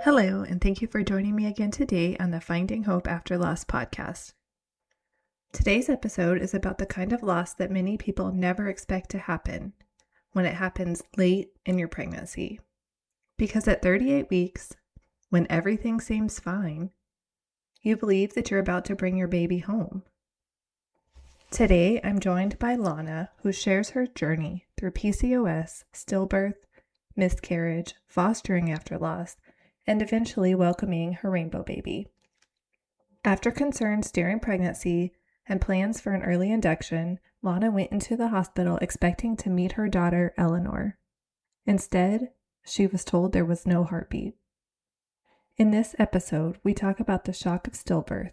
Hello, and thank you for joining me again today on the Finding Hope After Loss podcast. Today's episode is about the kind of loss that many people never expect to happen when it happens late in your pregnancy. Because at 38 weeks, when everything seems fine, you believe that you're about to bring your baby home. Today, I'm joined by Lonna, who shares her journey through PCOS, stillbirth, miscarriage, fostering after loss, and eventually welcoming her rainbow baby. After concerns during pregnancy and plans for an early induction, Lonna went into the hospital expecting to meet her daughter, Eleanor. Instead, she was told there was no heartbeat. In this episode, we talk about the shock of stillbirth,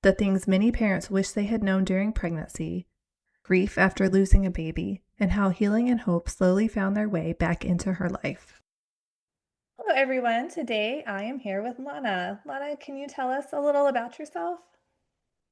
the things many parents wish they had known during pregnancy, grief after losing a baby, and how healing and hope slowly found their way back into her life. Hello, everyone. Today I am here with Lonna. Lonna, can you tell us a little about yourself?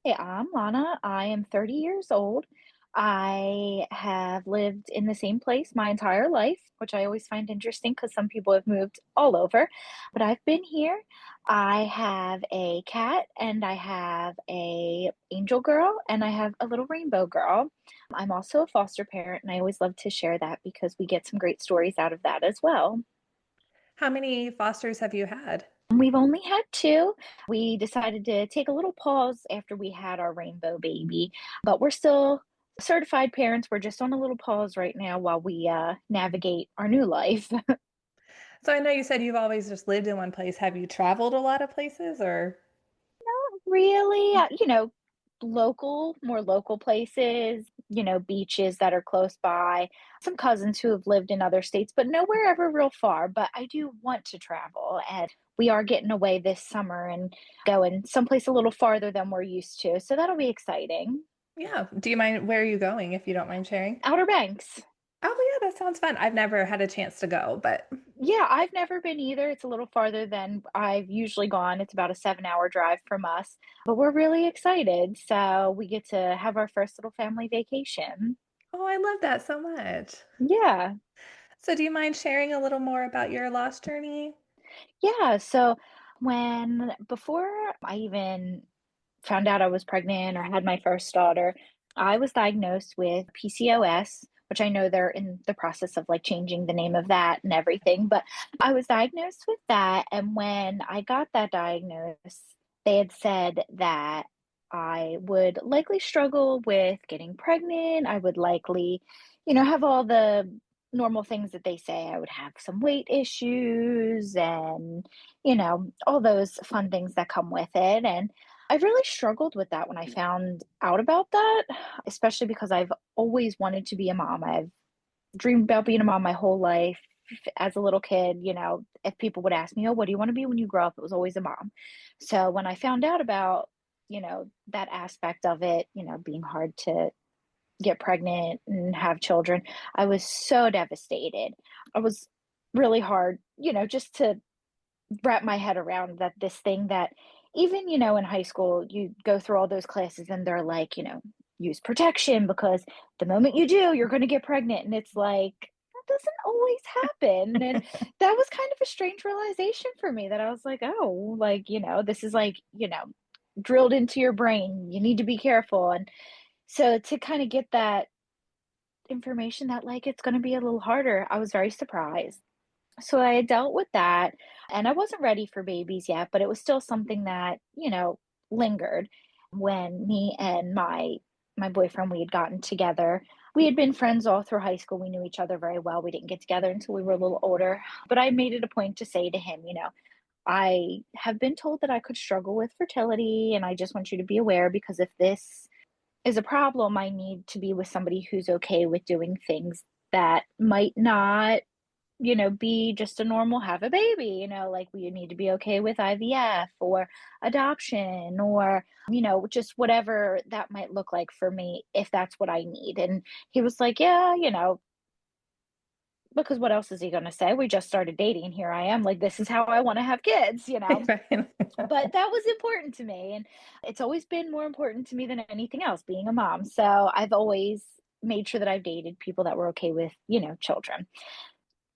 Hey, I'm Lonna. I am 30 years old. I have lived in the same place my entire life, which I always find interesting because some people have moved all over. But I've been here. I have a cat and I have a angel girl and I have a little rainbow girl. I'm also a foster parent and I always love to share that because we get some great stories out of that as well. How many fosters have you had? We've only had 2. We decided to take a little pause after we had our rainbow baby, but we're still certified parents. We're just on a little pause right now while we, navigate our new life. So I know you said you've always just lived in one place. Have you traveled a lot of places or? Really, more local places, beaches that are close by, some cousins who have lived in other states, but nowhere ever real far. But I do want to travel, and we are getting away this summer and going someplace a little farther than we're used to. So that'll be exciting. Yeah. Do you mind where are you going if you don't mind sharing? Outer Banks. Oh, yeah, that sounds fun. I've never had a chance to go, but Yeah, I've never been either. It's a little farther than I've usually gone. It's about a 7-hour drive from us, but we're really excited. So we get to have our first little family vacation. oh, I love that so much. Yeah. So do you mind sharing a little more about your loss journey? Yeah. So before I even found out I was pregnant or had my first daughter, I was diagnosed with PCOS, which I know they're in the process of like changing the name of that and everything, but I was diagnosed with that. And when I got that diagnosis, they had said that I would likely struggle with getting pregnant. I would likely, have all the normal things that they say. I would have some weight issues and, all those fun things that come with it. And I really struggled with that when I found out about that, especially because I've always wanted to be a mom. I've dreamed about being a mom my whole life. As a little kid, if people would ask me, "Oh, what do you want to be when you grow up?" It was always a mom. So when I found out about, that aspect of it, being hard to get pregnant and have children, I was so devastated. I was really hard, just to wrap my head around that this thing that even, in high school, you go through all those classes and they're like, use protection because the moment you do, you're going to get pregnant. And it's like, that doesn't always happen. And that was kind of a strange realization for me that I was like, oh, like, this is like, drilled into your brain. You need to be careful. And so to kind of get that information that like it's going to be a little harder, I was very surprised. So I had dealt with that, and I wasn't ready for babies yet, but it was still something that, lingered. When me and my boyfriend, we had gotten together. We had been friends all through high school. We knew each other very well. We didn't get together until we were a little older, but I made it a point to say to him, I have been told that I could struggle with fertility, and I just want you to be aware because if this is a problem, I need to be with somebody who's okay with doing things that might not be just a normal have a baby, like we need to be okay with IVF or adoption or, just whatever that might look like for me if that's what I need. And he was like, yeah, because what else is he going to say? We just started dating. Here I am. Like, this is how I want to have kids. Right. But that was important to me. And it's always been more important to me than anything else, being a mom. So I've always made sure that I've dated people that were okay with, children.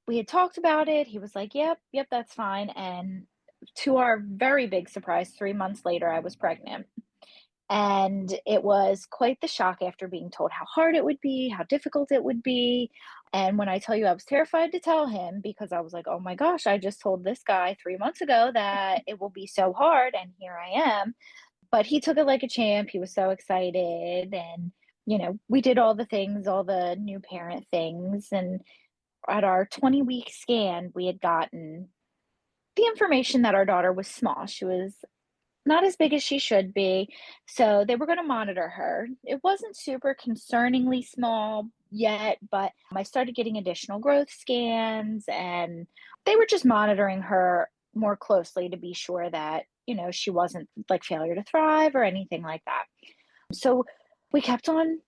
we had talked about it. He was like, yep, that's fine. And to our very big surprise, 3 months later, I was pregnant. And it was quite the shock after being told how hard it would be, how difficult it would be. And when I tell you I was terrified to tell him because I was like, oh my gosh, I just told this guy 3 months ago that it will be so hard. And here I am. But he took it like a champ. He was so excited. And, we did all the things, all the new parent things. And at our 20-week scan, we had gotten the information that our daughter was small. She was not as big as she should be. So they were going to monitor her. It wasn't super concerningly small yet, but I started getting additional growth scans and they were just monitoring her more closely to be sure that, she wasn't like failure to thrive or anything like that. So we kept on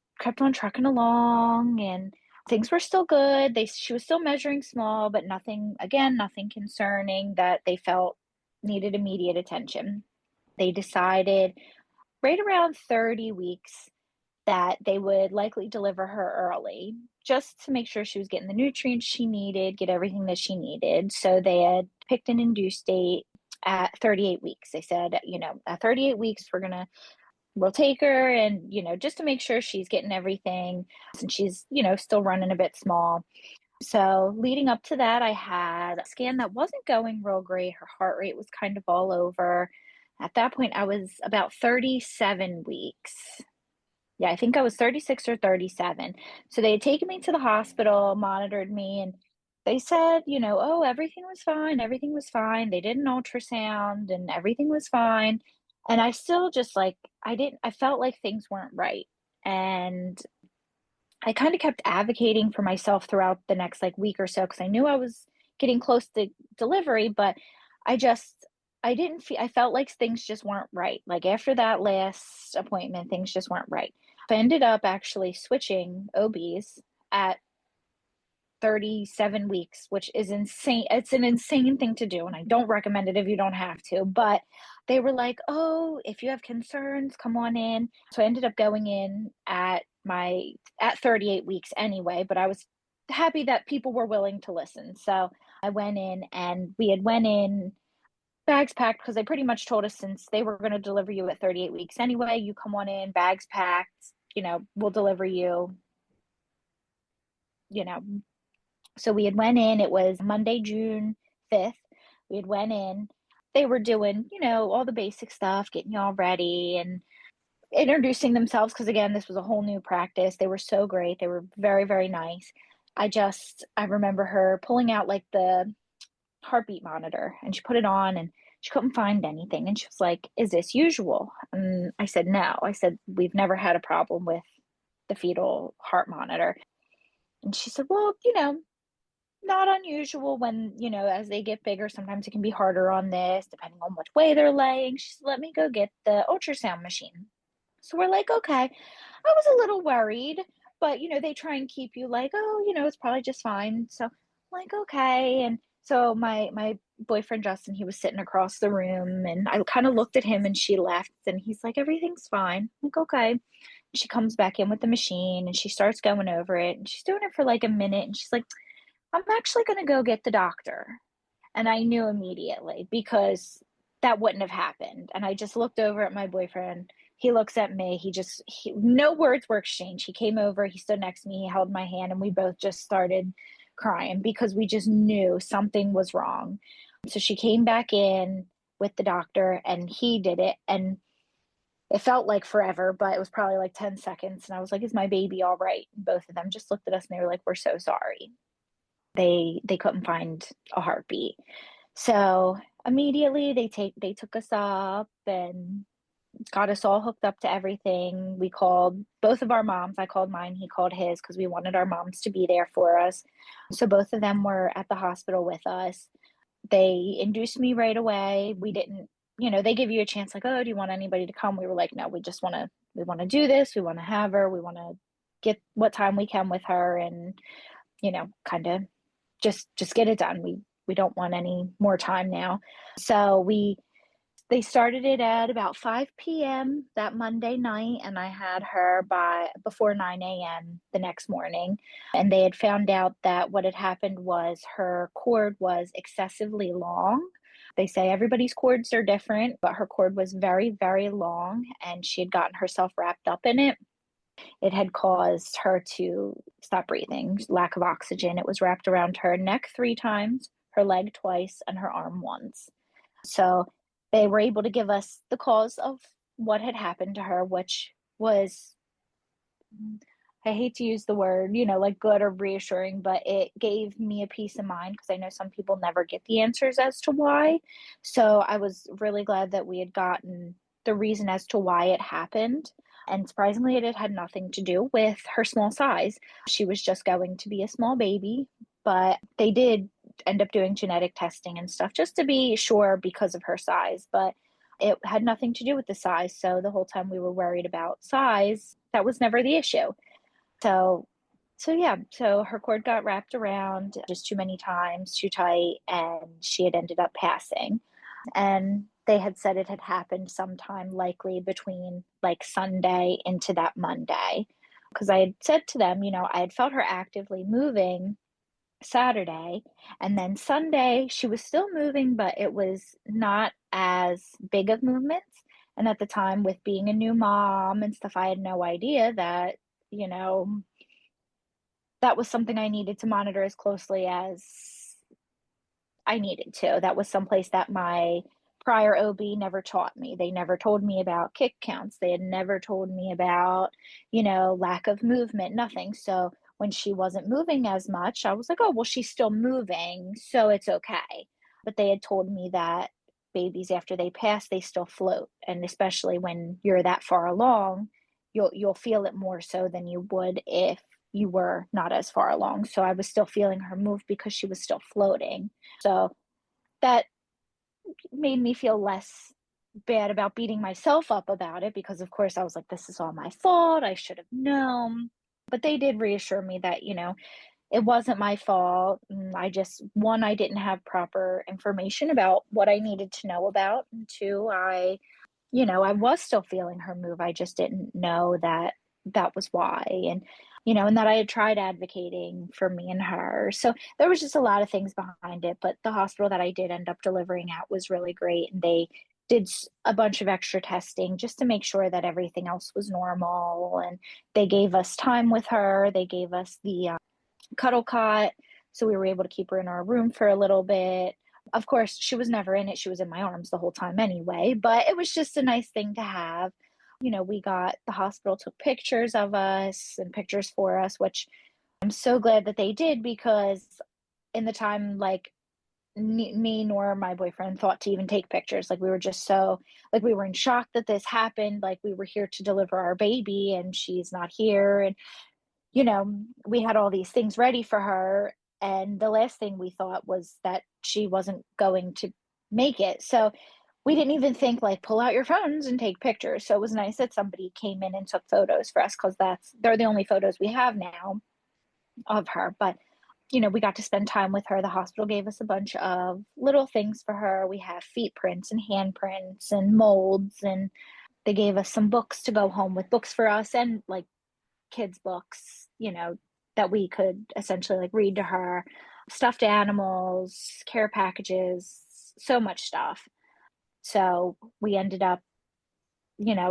trucking along and things were still good. She was still measuring small, but nothing, again, nothing concerning that they felt needed immediate attention. They decided right around 30 weeks that they would likely deliver her early just to make sure she was getting the nutrients she needed, get everything that she needed. So they had picked an induced date at 38 weeks. They said, at 38 weeks, we'll take her and, just to make sure she's getting everything since she's, still running a bit small. So leading up to that, I had a scan that wasn't going real great. Her heart rate was kind of all over. At that point, I was about 37 weeks. Yeah, I think I was 36 or 37. So they had taken me to the hospital, monitored me, and they said, oh, everything was fine. Everything was fine. They did an ultrasound and everything was fine. And I still just I felt like things weren't right. And I kind of kept advocating for myself throughout the next week or so because I knew I was getting close to delivery, but I just I didn't feel I felt like things just weren't right. Like after that last appointment, things just weren't right. I ended up actually switching OBs at 37 weeks, which is insane. It's an insane thing to do, and I don't recommend it if you don't have to. But they were like, "Oh, if you have concerns, come on in." So I ended up going in at 38 weeks anyway, but I was happy that people were willing to listen. So I went in and we had went in bags packed because they pretty much told us since they were going to deliver you at 38 weeks anyway, you come on in, bags packed, we'll deliver you, you know, so we had went in, it was Monday, June 5th. We had went in. They were doing, all the basic stuff, getting you all ready and introducing themselves because again, this was a whole new practice. They were so great. They were very, very nice. I remember her pulling out the heartbeat monitor and she put it on and she couldn't find anything. And she was like, "Is this usual?" And I said, "No." I said, "We've never had a problem with the fetal heart monitor." And she said, "Well, not unusual when, as they get bigger, sometimes it can be harder on this, depending on which way they're laying." She said, "Let me go get the ultrasound machine." So we're like, okay. I was a little worried, but, they try and keep you like, oh, it's probably just fine. So I'm like, okay. And so my boyfriend, Justin, he was sitting across the room and I kind of looked at him and she left and he's like, "Everything's fine." I'm like, okay. She comes back in with the machine and she starts going over it and she's doing it for a minute and she's like, "I'm actually going to go get the doctor." And I knew immediately because that wouldn't have happened. And I just looked over at my boyfriend. He looks at me. No words were exchanged. He came over, he stood next to me, he held my hand, and we both just started crying because we just knew something was wrong. So she came back in with the doctor and he did it. And it felt like forever, but it was probably 10 seconds. And I was like, "Is my baby all right?" And both of them just looked at us and they were like, "We're so sorry." They couldn't find a heartbeat. So immediately they took us up and got us all hooked up to everything. We called both of our moms. I called mine, he called his because we wanted our moms to be there for us. So both of them were at the hospital with us. They induced me right away. We didn't, they give you a chance "Oh, do you want anybody to come?" We were like, "No, we want to do this. We want to have her. We want to get what time we can with her and, kind of just get it done. We don't want any more time now." So we They started it at about 5 p.m. that Monday night, and I had her by before 9 a.m. the next morning. And they had found out that what had happened was her cord was excessively long. They say everybody's cords are different, but her cord was very, very long, and she had gotten herself wrapped up in it. It had caused her to stop breathing, lack of oxygen. It was wrapped around her neck 3 times, her leg twice, and her arm once. So they were able to give us the cause of what had happened to her, which was, I hate to use the word, like good or reassuring, but it gave me a peace of mind because I know some people never get the answers as to why. So I was really glad that we had gotten the reason as to why it happened. And surprisingly, it had nothing to do with her small size. She was just going to be a small baby, but they did end up doing genetic testing and stuff just to be sure because of her size. But it had nothing to do with the size. So the whole time we were worried about size, that was never the issue. So, so her cord got wrapped around just too many times, too tight, and she had ended up passing. And they had said it had happened sometime likely between like Sunday into that Monday. Because I had said to them, I had felt her actively moving Saturday, and then Sunday she was still moving, but it was not as big of movements. And at the time, with being a new mom and stuff, I had no idea that, you know, that was something I needed to monitor as closely as I needed to. That was someplace that my prior OB never taught me. They never told me about kick counts. They had never told me about, lack of movement, nothing. So when she wasn't moving as much, I was like, oh, well, she's still moving, so it's okay. But they had told me that babies, after they pass, they still float. And especially when you're that far along, you'll feel it more so than you would if you were not as far along. So I was still feeling her move because she was still floating. So that made me feel less bad about beating myself up about it because, of course, I was like, this is all my fault. I should have known. But they did reassure me that, it wasn't my fault. I didn't have proper information about what I needed to know about. And two, I was still feeling her move. I just didn't know that that was why. And that I had tried advocating for me and her. So there was just a lot of things behind it. But the hospital that I did end up delivering at was really great. And they did a bunch of extra testing just to make sure that everything else was normal. And they gave us time with her. They gave us the cuddle cot. So we were able to keep her in our room for a little bit. Of course, she was never in it. She was in my arms the whole time anyway, but it was just a nice thing to have. The hospital took pictures of us and pictures for us, which I'm so glad that they did because in the time, like, me nor my boyfriend thought to even take pictures. Like, we were just so, like, we were in shock that this happened. Like, we were here to deliver our baby and she's not here. And we had all these things ready for her. And the last thing we thought was that she wasn't going to make it. So we didn't even think like pull out your phones and take pictures. So it was nice that somebody came in and took photos for us because they're the only photos we have now of her. But we got to spend time with her. The hospital gave us a bunch of little things for her. We have feet prints and hand prints and molds, and they gave us some books to go home with, books for us and like kids' books, that we could essentially like read to her, stuffed animals, care packages, so much stuff. So we ended up,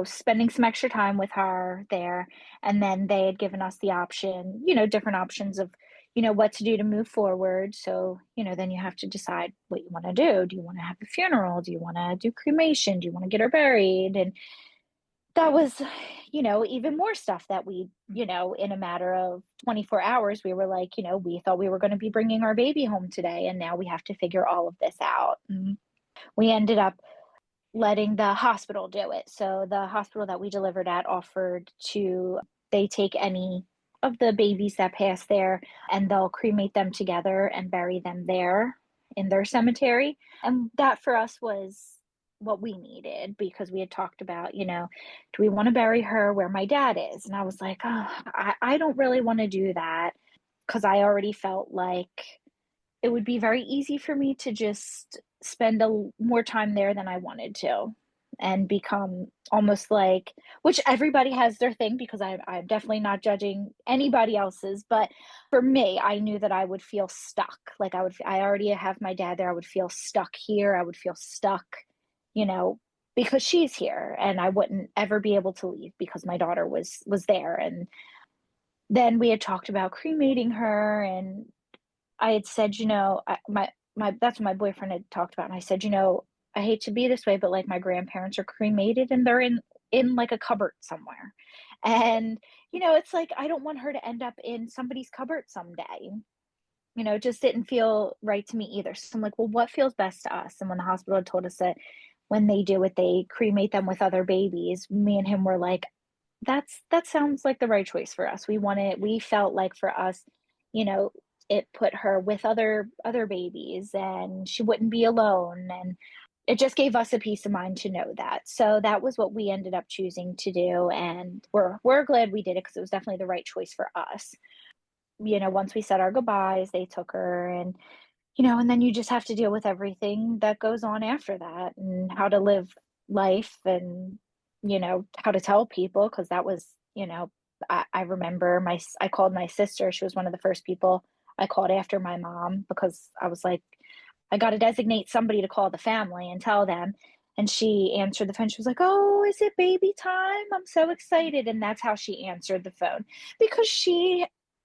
spending some extra time with her there. And then they had given us the option, different options of, what to do to move forward. So, then you have to decide what you want to do. Do you want to have a funeral? Do you want to do cremation? Do you want to get her buried? And that was, even more stuff that we, in a matter of 24 hours, we were like, we thought we were going to be bringing our baby home today. And now we have to figure all of this out. And we ended up letting the hospital do it. So the hospital that we delivered at offered they take any of the babies that pass there and they'll cremate them together and bury them there in their cemetery. And that for us was what we needed because we had talked about, do we want to bury her where my dad is? And I was like, oh, I don't really want to do that because I already felt like it would be very easy for me to just spend more time there than I wanted to, and become almost like, which everybody has their thing, because I'm definitely not judging anybody else's, but for me, I knew that I would feel stuck. Like I already have my dad there. I would feel stuck here. I would feel stuck, you know, because she's here, and I wouldn't ever be able to leave because my daughter was there. And then we had talked about cremating her, and I had said, my that's what my boyfriend had talked about, and I said, I hate to be this way, but like my grandparents are cremated and they're in like a cupboard somewhere. And it's like I don't want her to end up in somebody's cupboard someday. It just didn't feel right to me either. So I'm like, well, what feels best to us? And when the hospital had told us that when they do it, they cremate them with other babies, me and him were like, that sounds like the right choice for us. We felt like for us, you know, it put her with other babies and she wouldn't be alone, and it just gave us a peace of mind to know that. So that was what we ended up choosing to do, and we're glad we did it because it was definitely the right choice for us. Once we said our goodbyes, they took her, and and then you just have to deal with everything that goes on after that, and how to live life, and how to tell people, because that was, I remember I called my sister. She was one of the first people I called after my mom, because I was like, I got to designate somebody to call the family and tell them. And she answered the phone. She was like, "Oh, is it baby time? I'm so excited." And that's how she answered the phone, because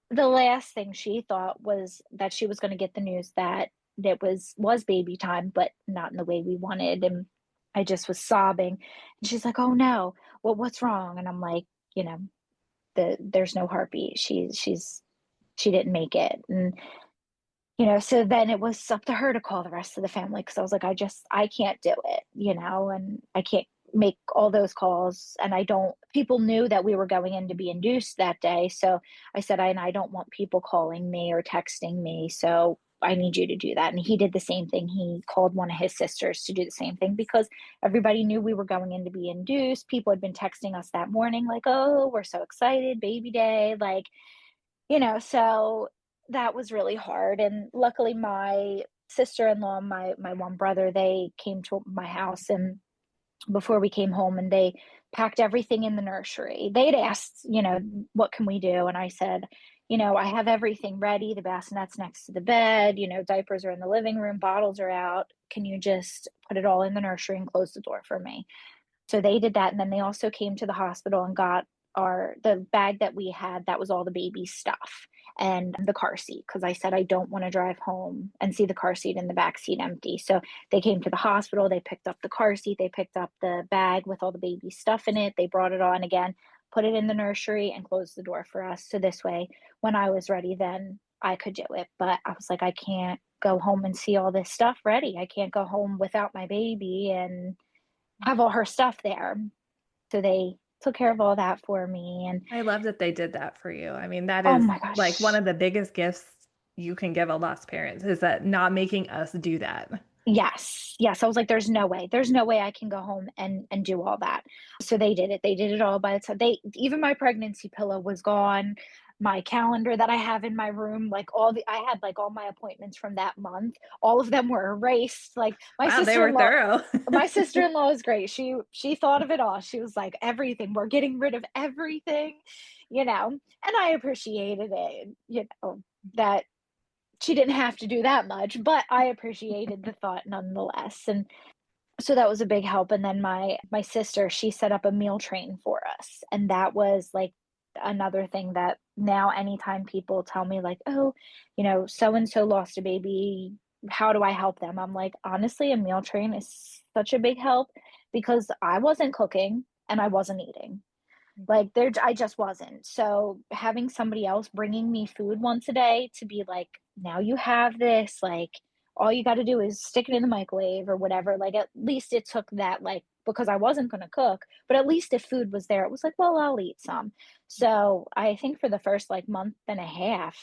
the last thing she thought was that she was going to get the news that it was baby time, but not in the way we wanted. And I just was sobbing. And she's like, "Oh no, what's wrong?" And I'm like, there's no heartbeat. She didn't make it. And so then it was up to her to call the rest of the family, because I was like, I can't do it, and I can't make all those calls. And people knew that we were going in to be induced that day. So I said, I don't want people calling me or texting me. So I need you to do that. And he did the same thing. He called one of his sisters to do the same thing, because everybody knew we were going in to be induced. People had been texting us that morning, like, "Oh, we're so excited, baby day." Like, so that was really hard. And luckily my sister-in-law, my one brother, they came to my house, and before we came home, and they packed everything in the nursery. They'd asked, "What can we do?" And I said, "I have everything ready. The bassinet's next to the bed, diapers are in the living room, bottles are out. Can you just put it all in the nursery and close the door for me?" So they did that. And then they also came to the hospital and got the bag that we had, that was all the baby stuff, and the car seat, because I said I don't want to drive home and see the car seat and the back seat empty. So they came to the hospital, they picked up the car seat, they picked up the bag with all the baby stuff in it, they brought it on again, put it in the nursery, and closed the door for us. So this way, when I was ready, then I could do it. But I was like, I can't go home and see all this stuff ready. I can't go home without my baby and have all her stuff there. So they took care of all that for me. And I love that they did that for you. I mean, that oh is my like one gosh. of the biggest gifts you can give a lost parent, is that not making us do that. Yes. Yes. I was like, there's no way. There's no way I can go home and do all that. So they did it. They did it all by the time even my pregnancy pillow was gone. My calendar that I have in my room, like I had like all my appointments from that month. All of them were erased. Like Wow, they were thorough. my sister-in-law is great. She thought of it all. She was like, everything. We're getting rid of everything, and I appreciated it, that she didn't have to do that much, but I appreciated the thought nonetheless. And so that was a big help. And then my sister, she set up a meal train for us. And that was like another thing that now anytime people tell me like, "Oh, so and so lost a baby, how do I help them?" I'm like, honestly, a meal train is such a big help, because I wasn't cooking and I wasn't eating. Like I just wasn't. So having somebody else bringing me food once a day to be like, "Now you have this, like all you got to do is stick it in the microwave or whatever." Like at least it took that, like, because I wasn't going to cook, but at least if food was there, it was like, well, I'll eat some. So I think for the first like month and a half,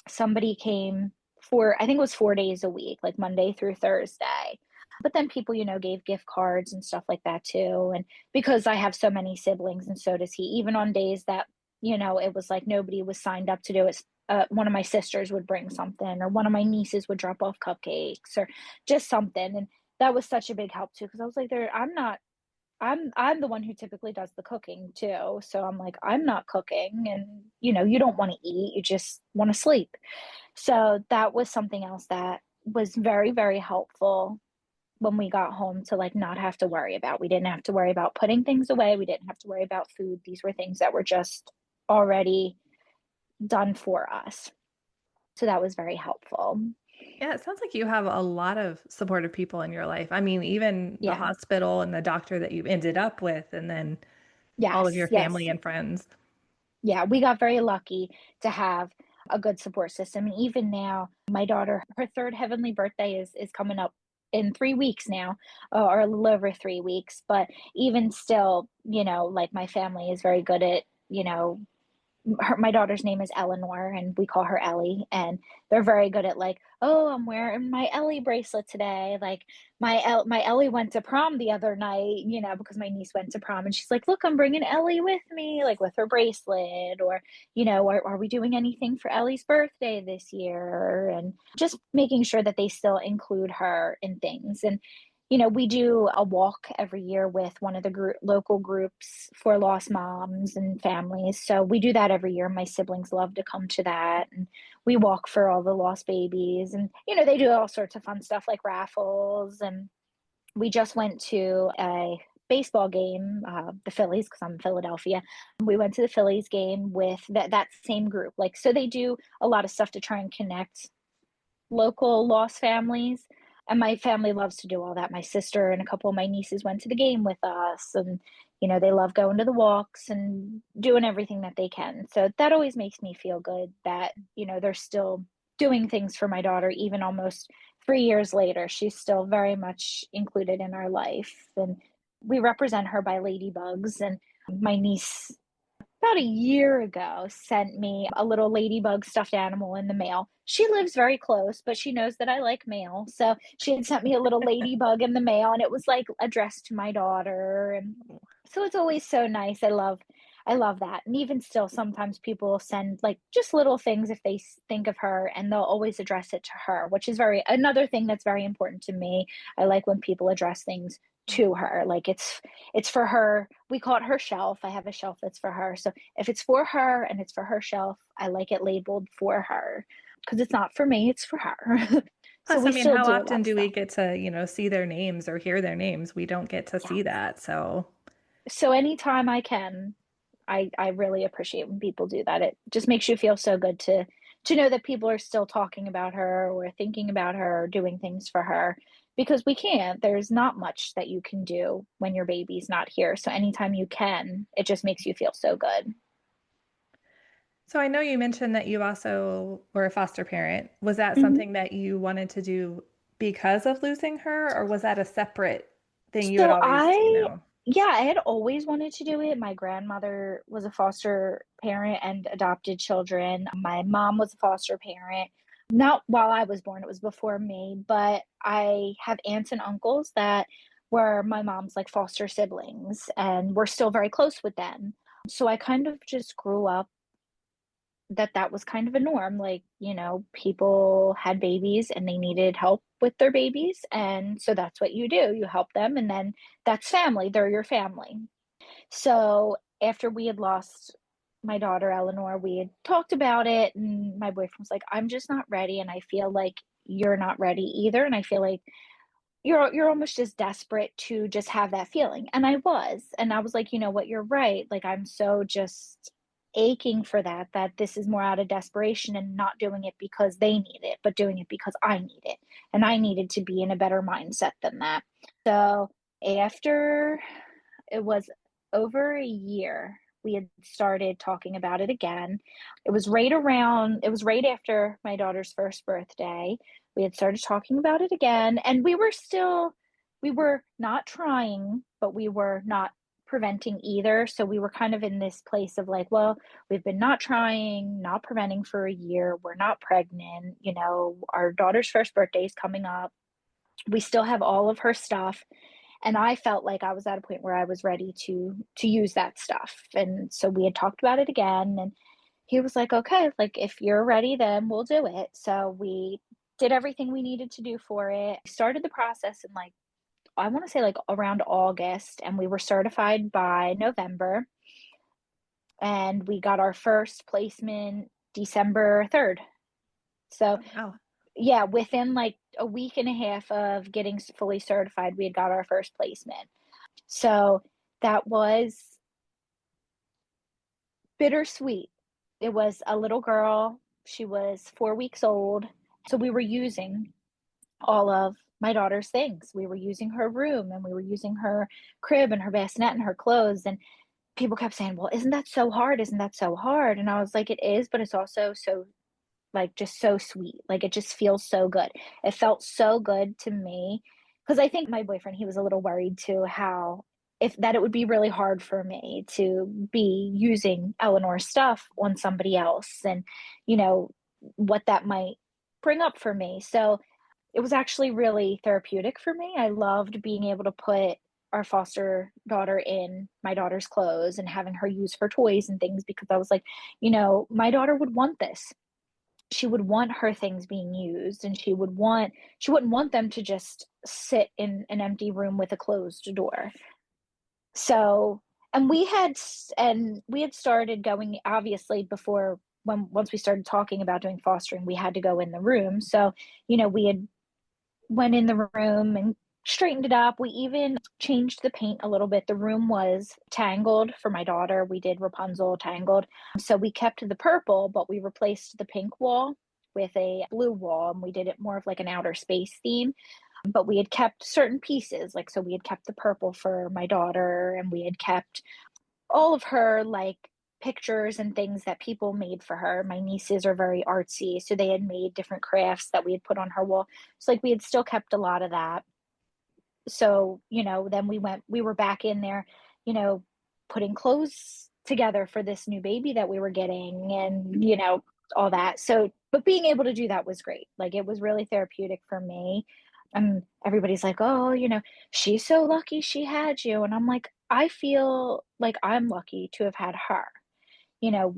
somebody came for, I think it was 4 days a week, like Monday through Thursday. But then people, gave gift cards and stuff like that too. And because I have so many siblings and so does he, even on days that, it was like nobody was signed up to do it, one of my sisters would bring something, or one of my nieces would drop off cupcakes, or just something. And that was such a big help too, because I was like, there, I'm not, I'm the one who typically does the cooking too. So I'm like, I'm not cooking, and you don't want to eat, you just want to sleep. So that was something else that was very, very helpful when we got home, to like not have to worry about. We didn't have to worry about putting things away. We didn't have to worry about food. These were things that were just already done for us. So that was very helpful. Yeah, it sounds like you have a lot of supportive people in your life. I mean, even the Yeah. hospital and the doctor that you ended up with, and then all of Yes. your family Yes. and friends. Yeah. We got very lucky to have a good support system. And even now, my daughter, her third heavenly birthday is coming up in 3 weeks now, or a little over 3 weeks. But even still, like my family is very good at, my daughter's name is Eleanor, and we call her Ellie, and they're very good at like, oh, I'm wearing my Ellie bracelet today. Like my Ellie went to prom the other night, because my niece went to prom, and she's like, look, I'm bringing Ellie with me, like with her bracelet. Or are we doing anything for Ellie's birthday this year? And just making sure that they still include her in things. And we do a walk every year with one of the local groups for lost moms and families. So we do that every year. My siblings love to come to that. And we walk for all the lost babies. And, they do all sorts of fun stuff like raffles. And we just went to a baseball game, the Phillies, because I'm in Philadelphia. We went to the Phillies game with that same group. Like, so they do a lot of stuff to try and connect local lost families. And my family loves to do all that. My sister and a couple of my nieces went to the game with us, and they love going to the walks and doing everything that they can. So that always makes me feel good that, they're still doing things for my daughter, even almost 3 years later. She's still very much included in our life. And we represent her by ladybugs. And my niece, about a year ago, sent me a little ladybug stuffed animal in the mail. She lives very close, but she knows that I like mail. So she had sent me a little ladybug in the mail, and it was like addressed to my daughter. And so it's always so nice. I love that. And even still, sometimes people will send like just little things if they think of her, and they'll always address it to her, which is another thing that's very important to me. I like when people address things to her, like it's for her. We call it her shelf. I have a shelf that's for her. So if it's for her and it's for her shelf, I like it labeled for her, because it's not for me, it's for her. So Plus, I we mean, still how do often that do we stuff. get to, see their names or hear their names? We don't get to Yeah. see that. So, So anytime I can, I really appreciate when people do that. It just makes you feel so good to know that people are still talking about her, or thinking about her, or doing things for her, because we can't. There's not much that you can do when your baby's not here. So anytime you can, it just makes you feel so good. so I know you mentioned that you also were a foster parent. Was that Mhm. something that you wanted to do because of losing her, or was that a separate thing you had So always, yeah, I had always wanted to do it. My grandmother was a foster parent and adopted children. My mom was a foster parent. Not while I was born, it was before me, but I have aunts and uncles that were my mom's like foster siblings, and we're still very close with them. So I kind of just grew up that was kind of a norm. Like, people had babies and they needed help with their babies. And so that's what you do. You help them, and then that's family. They're your family. So after we had lost my daughter, Eleanor, we had talked about it. And my boyfriend was like, I'm just not ready. And I feel like you're not ready either. And I feel like you're almost just desperate to just have that feeling. And I was. And I was like, you know what, you're right. Like, I'm so just aching for that this is more out of desperation, and not doing it because they need it, but doing it because I need it. And I needed to be in a better mindset than that. So after it was over a year, we had started talking about it again. It was right after my daughter's first birthday. We had started talking about it again, and we were not trying, but we were not preventing either. So we were kind of in this place of like, well, we've been not trying, not preventing for a year. We're not pregnant. Our daughter's first birthday is coming up. We still have all of her stuff, and I felt like I was at a point where I was ready to use that stuff. And so we had talked about it again, and he was like, okay, like if you're ready, then we'll do it. So we did everything we needed to do for it. Started the process in like, I want to say like around August, and we were certified by November. And we got our first placement December 3rd. So Oh, wow. yeah, within like a week and a half of getting fully certified, we had got our first placement. So that was bittersweet. It was a little girl. She was 4 weeks old. So we were using all of my daughter's things. We were using her room, and we were using her crib and her bassinet and her clothes. And people kept saying, well, isn't that so hard? Isn't that so hard? And I was like, it is, but it's also so, like, just so sweet. Like, it just feels so good. It felt so good to me. Because I think my boyfriend, he was a little worried too, how if that it would be really hard for me to be using Eleanor's stuff on somebody else, and, you know, what that might bring up for me. So it was actually really therapeutic for me. I loved being able to put our foster daughter in my daughter's clothes and having her use her toys and things, because I was like, my daughter would want this. She would want her things being used, and she wouldn't want them to just sit in an empty room with a closed door. So, and we had started going, obviously, before, when once we started talking about doing fostering, we had to go in the room. So, we had went in the room and straightened it up. We even changed the paint a little bit. The room was tangled for my daughter. We did Rapunzel tangled. So we kept the purple, but we replaced the pink wall with a blue wall, and we did it more of like an outer space theme. But we had kept certain pieces, like, so we had kept the purple for my daughter, and we had kept all of her like pictures and things that people made for her. My nieces are very artsy, so they had made different crafts that we had put on her wall. So like we had still kept a lot of that. So, then we were back in there, you know, putting clothes together for this new baby that we were getting, and, all that. So, but being able to do that was great. Like, it was really therapeutic for me. And everybody's like, oh, she's so lucky she had you. And I'm like, I feel like I'm lucky to have had her.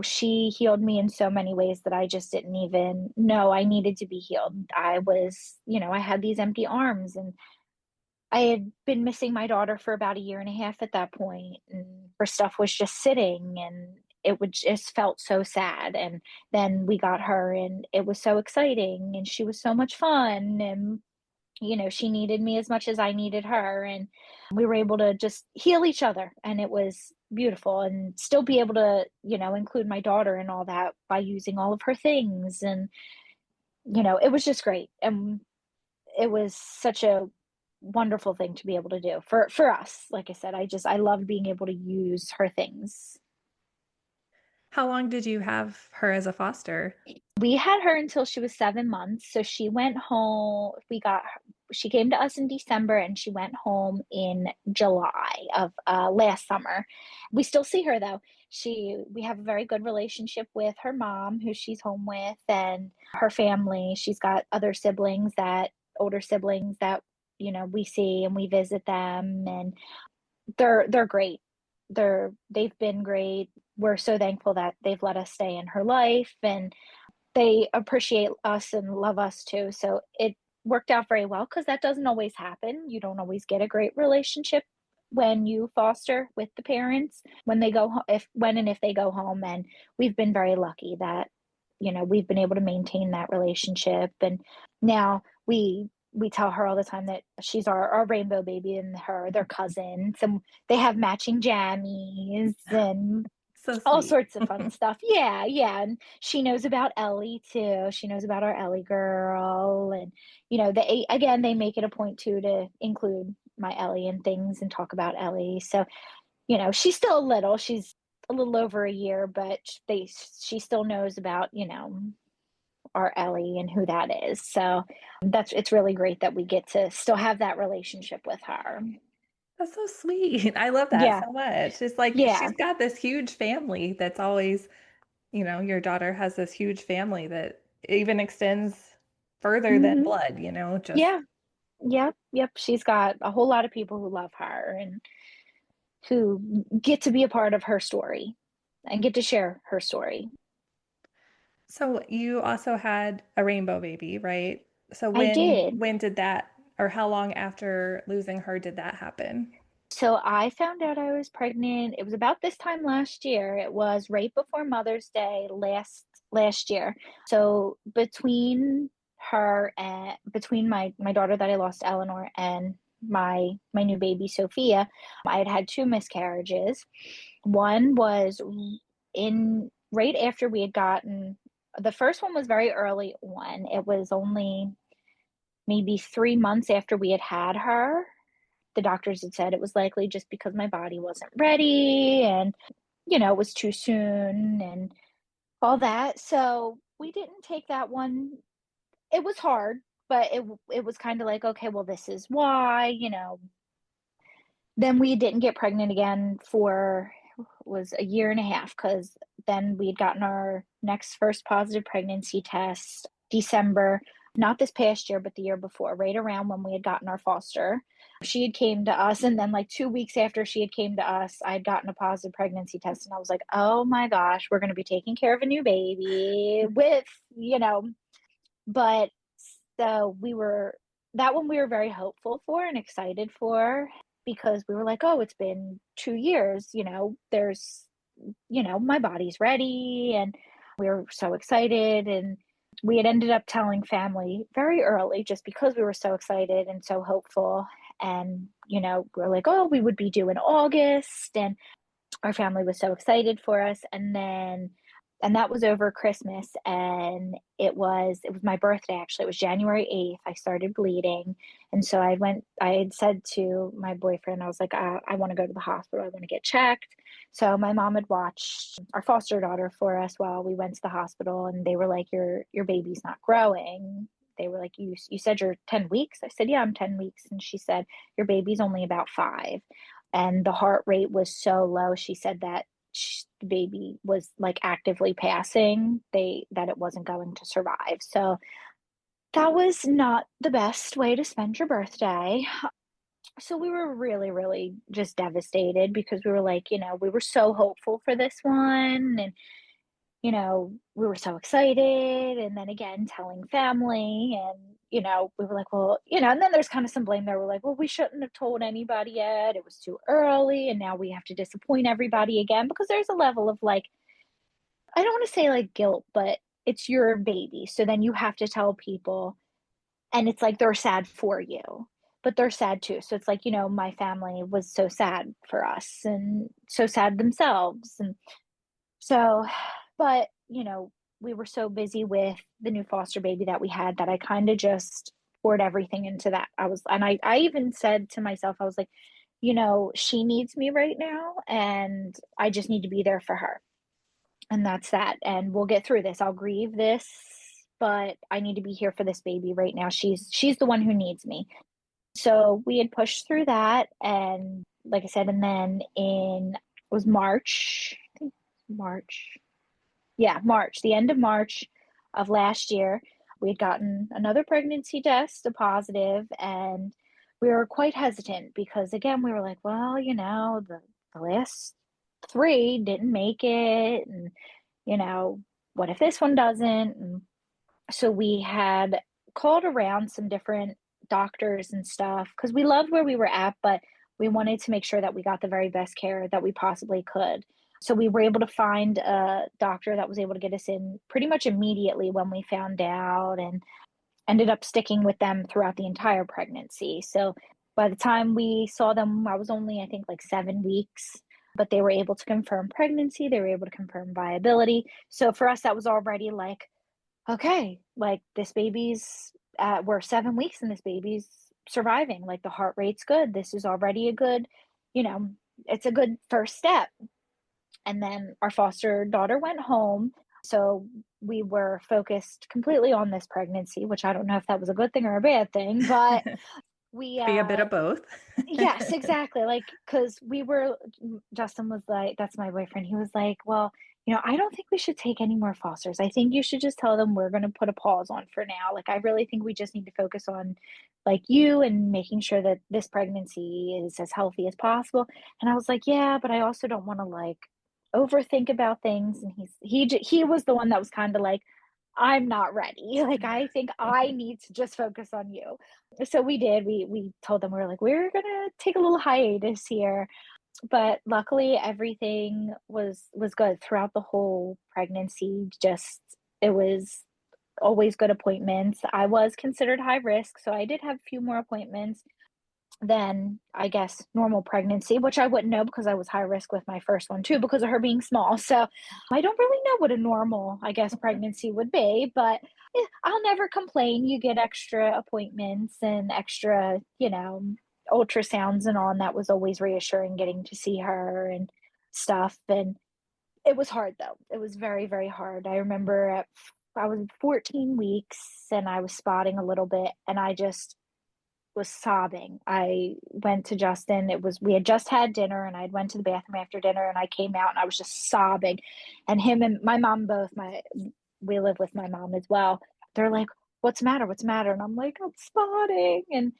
She healed me in so many ways that I just didn't even know I needed to be healed. I had these empty arms, and I had been missing my daughter for about a year and a half at that point, and her stuff was just sitting, and it would just felt so sad. And then we got her, and it was so exciting, and she was so much fun, and she needed me as much as I needed her, and we were able to just heal each other, and it was beautiful, and still be able to, include my daughter in all that by using all of her things. And it was just great, and it was such a wonderful thing to be able to do for us. Like I said, I loved being able to use her things. How long did you have her as a foster? We had her until she was 7 months. So she went home. She came to us in December, and she went home in July of last summer. We still see her though. We have a very good relationship with her mom, who she's home with, and her family. She's got older siblings that, we see, and we visit them, and they're great. They've been great. We're so thankful that they've let us stay in her life, and they appreciate us and love us too. So it worked out very well, because that doesn't always happen. You don't always get a great relationship when you foster with the parents when they go if they go home. And we've been very lucky that, we've been able to maintain that relationship. And now we tell her all the time that she's our rainbow baby, and they're cousins, and they have matching jammies and So all sweet. sorts of fun stuff. Yeah, yeah. And she knows about Ellie too. She knows about our Ellie girl. And, they make it a point too to include my Ellie and things and talk about Ellie. So, she's still a little. She's a little over a year, but she still knows about, our Ellie and who that is. So it's really great that we get to still have that relationship with her. That's so sweet. I love that Yeah. so much. It's like Yeah. she's got this huge family that's always, your daughter has this huge family that even extends further than Hmm. blood, just Yeah. Yep. Yep. She's got a whole lot of people who love her and who get to be a part of her story and get to share her story. So you also had a rainbow baby, right? So I when did. when did that, or how long after losing her did that happen? So I found out I was pregnant. It was about this time last year. It was right before Mother's Day last year. So between my daughter that I lost, Eleanor, and my new baby Sophia, I had had two miscarriages. One was in right after we had gotten the first one was very early on. It was only maybe 3 months after we had had her. The doctors had said it was likely just because my body wasn't ready and, it was too soon and all that. So we didn't take that one. It was hard, but it was kind of like, okay, well, this is why. Then we didn't get pregnant again for was a year and a half because then we'd gotten our next first positive pregnancy test December, not this past year, but the year before, right around when we had gotten our foster. She had came to us, and then like 2 weeks after she had came to us, I had gotten a positive pregnancy test, and I was like, oh my gosh, we're going to be taking care of a new baby with, but so that one we were very hopeful for and excited for because we were like, oh, it's been 2 years, my body's ready. And we were so excited. And we had ended up telling family very early just because we were so excited and so hopeful. And, we are like, oh, we would be due in August. And our family was so excited for us. And that was over Christmas, and it was my birthday. Actually, it was January 8th. I started bleeding, and so I had said to my boyfriend, I was like, I want to go to the hospital, I want to get checked. So my mom had watched our foster daughter for us while we went to the hospital, and they were like, your baby's not growing. They were like, you said you're 10 weeks. I said, yeah, I'm 10 weeks. And she said, your baby's only about 5. And the heart rate was so low. She said that the baby was like actively passing, that it wasn't going to survive. So that was not the best way to spend your birthday. So we were really, really just devastated because we were like, we were so hopeful for this one. And we were so excited. And then again, telling family, and, we were like, well, and then there's kind of some blame there. We're like, well, we shouldn't have told anybody yet. It was too early. And now we have to disappoint everybody again because there's a level of like, I don't want to say like guilt, but it's your baby. So then you have to tell people, and it's like they're sad for you, but they're sad too. So it's like, my family was so sad for us and so sad themselves. And so, but, we were so busy with the new foster baby that we had that I kind of just poured everything into that. I even said to myself, I was like, she needs me right now, and I just need to be there for her. And that's that. And we'll get through this. I'll grieve this, but I need to be here for this baby right now. She's the one who needs me. So we had pushed through that. And like I said, and then it was March, I think March. Yeah, March, the end of March of last year, we had gotten another pregnancy test, a positive, and we were quite hesitant because again, we were like, well, the last 3 didn't make it, and what if this one doesn't? And so we had called around some different doctors and stuff because we loved where we were at, but we wanted to make sure that we got the very best care that we possibly could. So we were able to find a doctor that was able to get us in pretty much immediately when we found out, and ended up sticking with them throughout the entire pregnancy. So by the time we saw them, I was only, I think, like 7 weeks, but they were able to confirm pregnancy. They were able to confirm viability. So for us, that was already like, okay, like this baby's, we're 7 weeks and this baby's surviving. Like the heart rate's good. This is already a good, you know, it's a good first step. And then our foster daughter went home. So we were focused completely on this pregnancy, which I don't know if that was a good thing or a bad thing, but we, Could be a bit of both. yes, exactly. Like, because Justin was like, that's my boyfriend. He was like, well, I don't think we should take any more fosters. I think you should just tell them we're going to put a pause on for now. Like, I really think we just need to focus on like you and making sure that this pregnancy is as healthy as possible. And I was like, yeah, but I also don't want to like overthink about things. And he was the one that was kind of like, I'm not ready. Like, I think I need to just focus on you. So we did. We told them, we were like, we're gonna take a little hiatus here. But luckily everything was good throughout the whole pregnancy. Just it was always good appointments. I was considered high risk, so I did have a few more appointments than I guess normal pregnancy, which I wouldn't know because I was high risk with my first one too, because of her being small. So I don't really know what a normal, I guess, pregnancy would be, but I'll never complain. You get extra appointments and extra, ultrasounds and all, and that was always reassuring getting to see her and stuff. And it was hard though. It was very, very hard. I remember I was 14 weeks and I was spotting a little bit and I just was sobbing. I went to Justin. We had just had dinner and I went to the bathroom after dinner and I came out and I was just sobbing. And him and my mom both, we live with my mom as well. They're like, what's the matter? What's the matter? And I'm like, I'm spotting. And,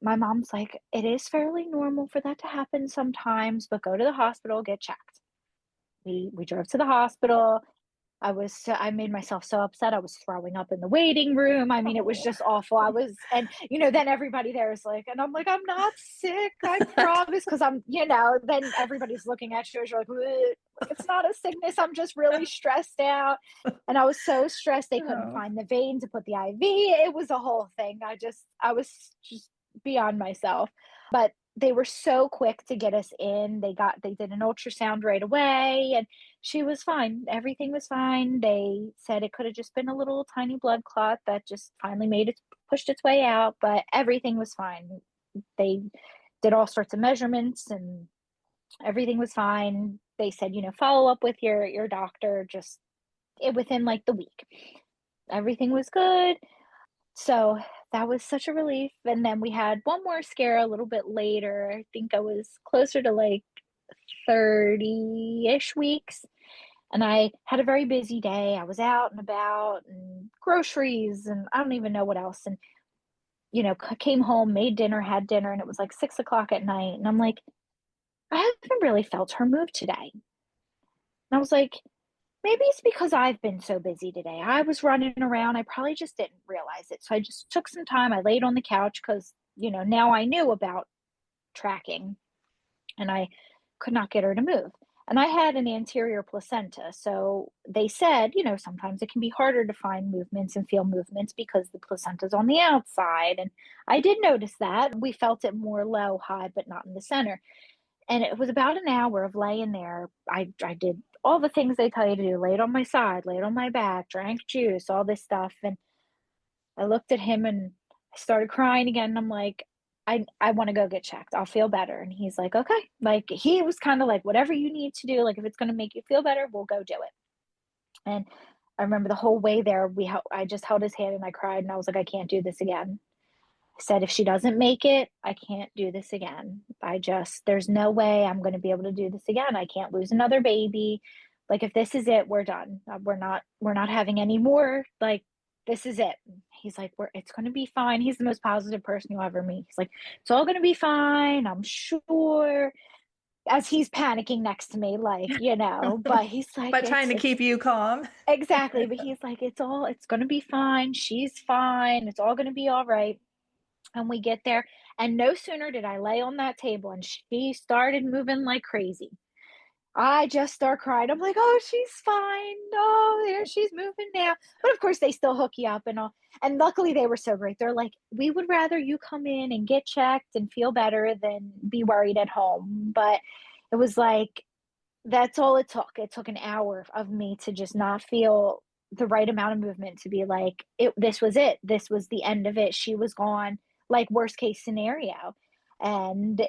my mom's like, it is fairly normal for that to happen sometimes, but go to the hospital, get checked. We drove to the hospital. I made myself so upset. I was throwing up in the waiting room. I mean, it was just awful. And then everybody there is like, and I'm like, I'm not sick. I promise. Cause then everybody's looking at you as you're like, it's not a sickness. I'm just really stressed out. And I was so stressed. They couldn't find the vein to put the IV. It was a whole thing. I was just beyond myself, but they were so quick to get us in. They did an ultrasound right away and she was fine. Everything was fine. They said it could have just been a little tiny blood clot that just finally pushed its way out, but everything was fine. They did all sorts of measurements and everything was fine. They said, follow up with your doctor just within like the week. Everything was good. So that was such a relief. And then we had one more scare a little bit later. I think I was closer to like 30-ish weeks. And I had a very busy day. I was out and about and groceries and I don't even know what else. And, came home, made dinner, had dinner, and it was like 6 o'clock at night. And I'm like, I haven't really felt her move today. And I was like, maybe it's because I've been so busy today. I was running around. I probably just didn't realize it. So I just took some time. I laid on the couch because, now I knew about tracking and I could not get her to move. And I had an anterior placenta. So they said, sometimes it can be harder to find movements and feel movements because the placenta's on the outside. And I did notice that. We felt it more low, high, but not in the center. And it was about an hour of laying there. I did all the things they tell you to do, laid on my side, laid on my back, drank juice, all this stuff. And I looked at him and I started crying again. And I'm like, I want to go get checked. I'll feel better. And he's like, okay. Like he was kind of like, whatever you need to do, like if it's going to make you feel better, we'll go do it. And I remember the whole way there, I just held his hand and I cried and I was like, I can't do this again. I said, if she doesn't make it, I can't do this again. There's no way I'm going to be able to do this again. I can't lose another baby. Like, if this is it, we're done. We're not having any more. Like, this is it. He's like, it's going to be fine. He's the most positive person you'll ever meet. He's like, it's all going to be fine. I'm sure. As he's panicking next to me, like, but he's like, But trying to keep you calm. exactly. But he's like, it's going to be fine. She's fine. It's all going to be all right. And we get there, and no sooner did I lay on that table and she started moving like crazy. I just start crying. I'm like, oh, she's fine. Oh, there she's moving now. But of course, they still hook you up and all. And luckily, they were so great. They're like, we would rather you come in and get checked and feel better than be worried at home. But it was like, that's all it took. It took an hour of me to just not feel the right amount of movement to be like, this was it. This was the end of it. She was gone, like worst case scenario. And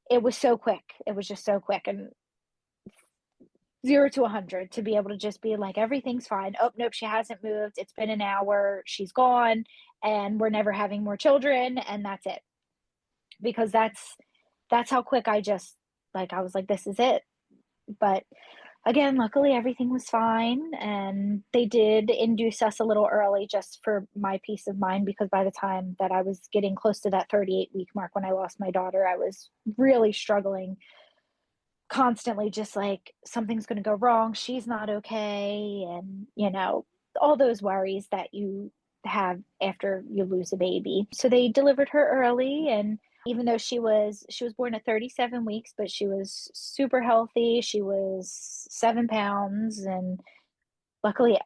it was so quick. It was just so quick. And 0 to 100 to be able to just be like, everything's fine. Oh, nope, she hasn't moved. It's been an hour. She's gone and we're never having more children. And that's it. Because that's how quick I was like, this is it. But again, luckily everything was fine. And they did induce us a little early just for my peace of mind, because by the time that I was getting close to that 38-week mark when I lost my daughter, I was really struggling constantly, just like, something's going to go wrong. She's not okay. And, all those worries that you have after you lose a baby. So they delivered her early, and even though she was born at 37 weeks, but she was super healthy. She was 7 pounds, and luckily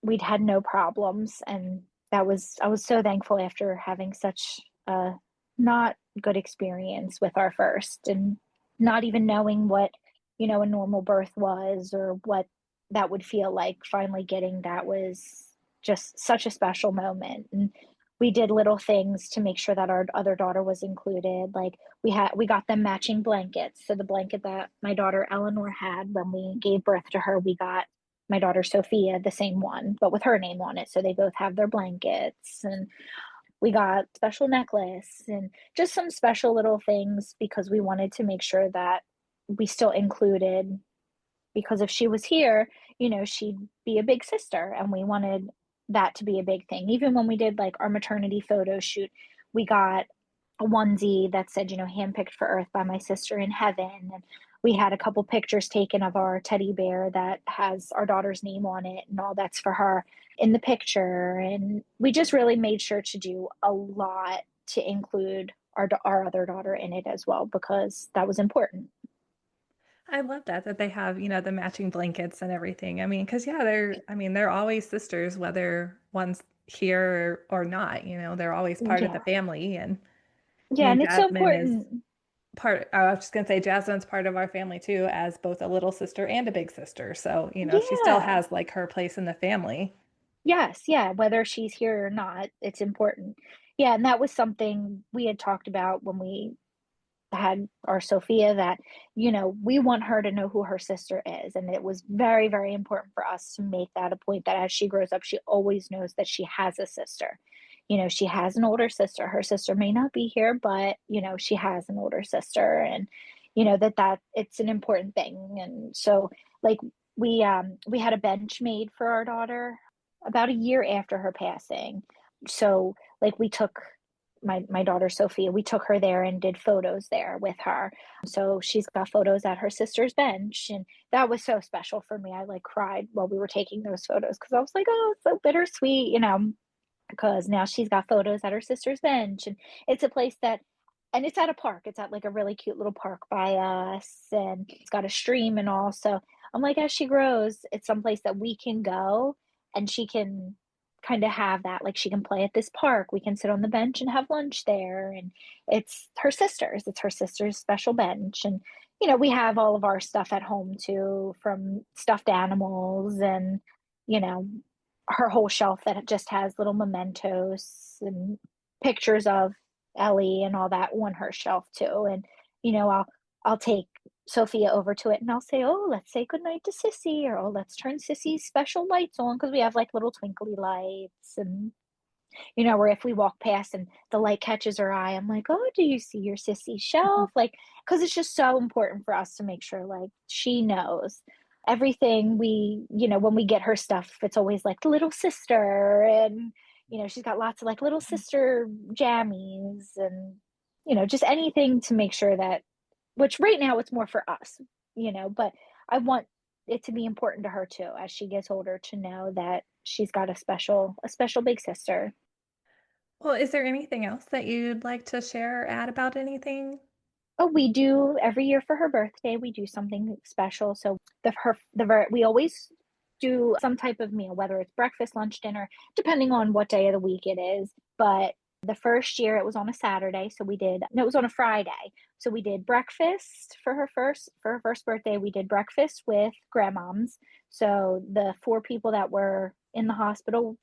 we'd had no problems. And I was so thankful after having such a not good experience with our first, and not even knowing what, a normal birth was, or what that would feel like. Finally getting that was just such a special moment. And we did little things to make sure that our other daughter was included. Like we got them matching blankets. So the blanket that my daughter Eleanor had when we gave birth to her, we got my daughter Sophia the same one, but with her name on it. So they both have their blankets. And we got special necklace and just some special little things, because we wanted to make sure that we still included, because if she was here, she'd be a big sister, and we wanted that to be a big thing. Even when we did like our maternity photo shoot, we got a onesie that said, handpicked for Earth by my sister in heaven. And we had a couple pictures taken of our teddy bear that has our daughter's name on it, and all that's for her in the picture. And we just really made sure to do a lot to include our other daughter in it as well, because that was important. I love that they have, the matching blankets and everything. I mean, because yeah, they're always sisters, whether one's here or not, they're always part of the Yeah. family. And Yeah, and it's so Jasmine is important. I was just gonna say Jasmine's part of our family too, as both a little sister and a big sister. So, she still Yeah. has like her place in the family. Yes, yeah, whether she's here or not, it's important. Yeah, and that was something we had talked about when we had our Sophia, that, we want her to know who her sister is. And it was very, very important for us to make that a point, that as she grows up, she always knows that she has a sister. She has an older sister. Her sister may not be here, but, she has an older sister. And, that it's an important thing. And so, like, we had a bench made for our daughter about a year after her passing. So, like, we took my daughter Sophia, we took her there and did photos there with her. So she's got photos at her sister's bench, and that was so special for me. I like cried while we were taking those photos, because I was like, oh, it's so bittersweet, because now she's got photos at her sister's bench. And it's a place that, and it's at a park. It's at like a really cute little park by us, and it's got a stream and all. So I'm like, as she grows, it's someplace that we can go, and she can kind of have that. Like, she can play at this park. We can sit on the bench and have lunch there. And it's her sister's special bench. And, we have all of our stuff at home too, from stuffed animals, and, you know, her whole shelf that just has little mementos and pictures of Ellie and all that on her shelf too. And, I'll take Sophia over to it, and I'll say, oh, let's say goodnight to Sissy, or oh, let's turn Sissy's special lights on, because we have like little twinkly lights. And, where if we walk past and the light catches her eye, I'm like, oh, do you see your Sissy shelf? Like, because it's just so important for us to make sure like she knows everything. When we get her stuff, it's always like the little sister. And, she's got lots of like little sister jammies, and, just anything to make sure that, which right now it's more for us, but I want it to be important to her too, as she gets older, to know that she's got a special big sister. Well, is there anything else that you'd like to share or add about anything? Oh, we do every year for her birthday, we do something special. So we always do some type of meal, whether it's breakfast, lunch, dinner, depending on what day of the week it is. But the first year it was on a Saturday, so we did no, it was on a Friday. So we did breakfast for her first birthday. We did breakfast with grandmoms. So the four people that were in the hospital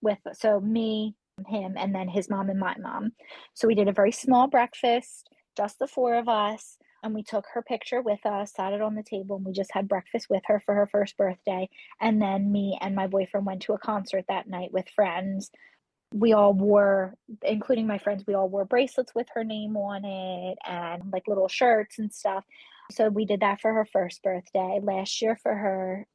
with, so me, him, and then his mom and my mom. So we did a very small breakfast, just the four of us. And we took her picture with us, sat it on the table, and we just had breakfast with her for her first birthday. And then me and my boyfriend went to a concert that night with friends. We all wore, including my friends, we all wore bracelets with her name on it, and like little shirts and stuff. So we did that for her first birthday. Last year for her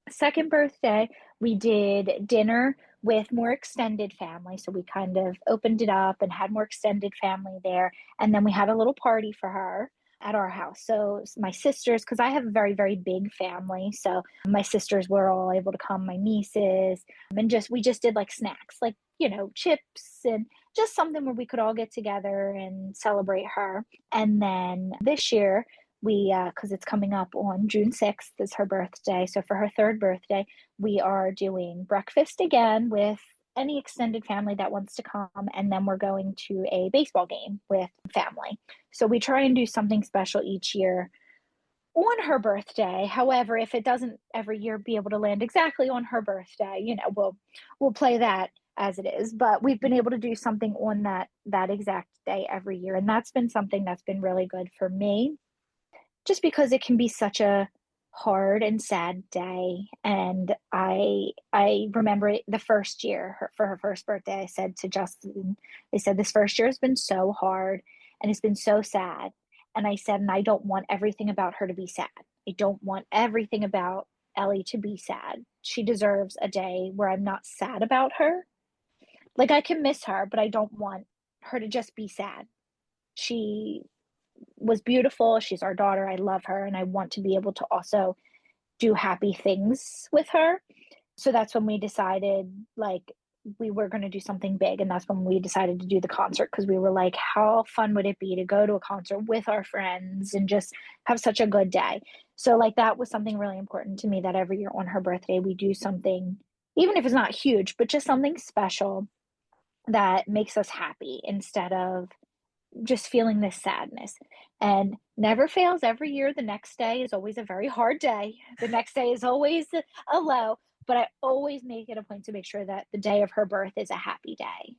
second birthday, we did dinner with more extended family. So we kind of opened it up and had more extended family there. And then we had a little party for her. at our house. So my sisters, because I have a very, very big family. So my sisters were all able to come, my nieces, and we just did like snacks, like, chips and just something where we could all get together and celebrate her. And then this year, because it's coming up on June 6th, is her birthday. So for her third birthday, we are doing breakfast again with any extended family that wants to come. And then we're going to a baseball game with family. So we try and do something special each year on her birthday. However, if it doesn't every year be able to land exactly on her birthday, we'll play that as it is. But we've been able to do something on that exact day every year. And that's been something that's been really good for me, just because it can be such a hard and sad day. And I remember the first year for her first birthday, I said to Justin, I said, this first year has been so hard and it's been so sad. And I said, and I don't want everything about her to be sad. I don't want everything about Ellie to be sad. She deserves a day where I'm not sad about her. Like, I can miss her, but I don't want her to just be sad. She was beautiful. She's our daughter. I love her. And I want to be able to also do happy things with her. So that's when we decided, like, we were going to do something big. And that's when we decided to do the concert, because we were like, how fun would it be to go to a concert with our friends and just have such a good day? So, like, that was something really important to me, that every year on her birthday, we do something, even if it's not huge, but just something special that makes us happy instead of just feeling this sadness. And never fails, every year the next day is always a very hard day. The next day is always a low, but I always make it a point to make sure that the day of her birth is a happy day.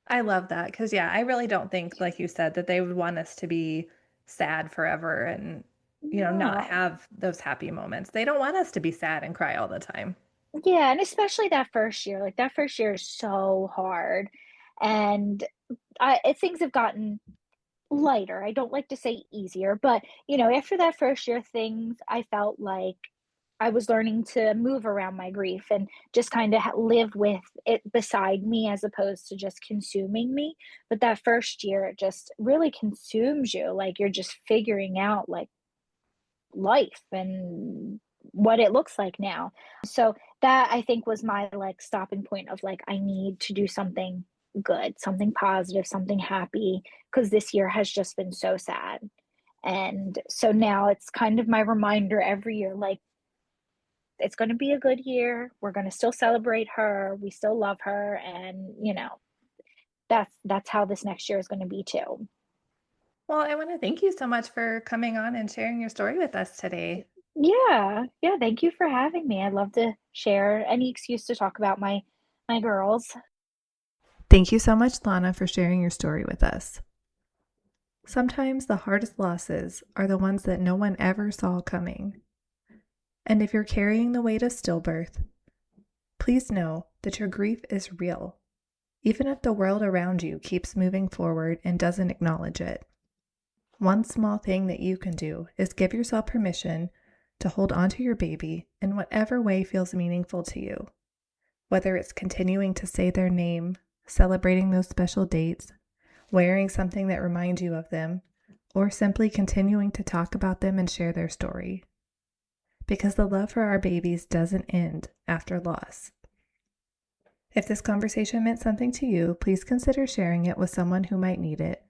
I love that because, yeah, I really don't think, like you said, that they would want us to be sad forever and, not No. have those happy moments. They don't want us to be sad and cry all the time. Yeah, and especially that first year. Like, that first year is so hard. And things have gotten lighter. I don't like to say easier, but after that first year, things, I felt like I was learning to move around my grief and just kind of live with it beside me, as opposed to just consuming me. But that first year, it just really consumes you. Like, you're just figuring out, like, life and what it looks like now. So that, I think, was my, like, stopping point of, like, I need to do something good, something positive, something happy, because this year has just been so sad. And so now it's kind of my reminder every year, like, it's going to be a good year. We're going to still celebrate her. We still love her. And, that's how this next year is going to be too. Well, I want to thank you so much for coming on and sharing your story with us today. Yeah. Yeah. Thank you for having me. I'd love to share any excuse to talk about my girls. Thank you so much, Lonna, for sharing your story with us. Sometimes the hardest losses are the ones that no one ever saw coming. And if you're carrying the weight of stillbirth, please know that your grief is real, even if the world around you keeps moving forward and doesn't acknowledge it. One small thing that you can do is give yourself permission to hold on to your baby in whatever way feels meaningful to you, whether it's continuing to say their name, celebrating those special dates, wearing something that reminds you of them, or simply continuing to talk about them and share their story. Because the love for our babies doesn't end after loss. If this conversation meant something to you, please consider sharing it with someone who might need it,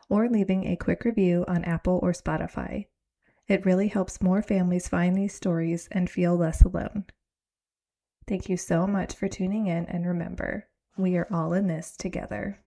or leaving a quick review on Apple or Spotify. It really helps more families find these stories and feel less alone. Thank you so much for tuning in, and remember, we are all in this together.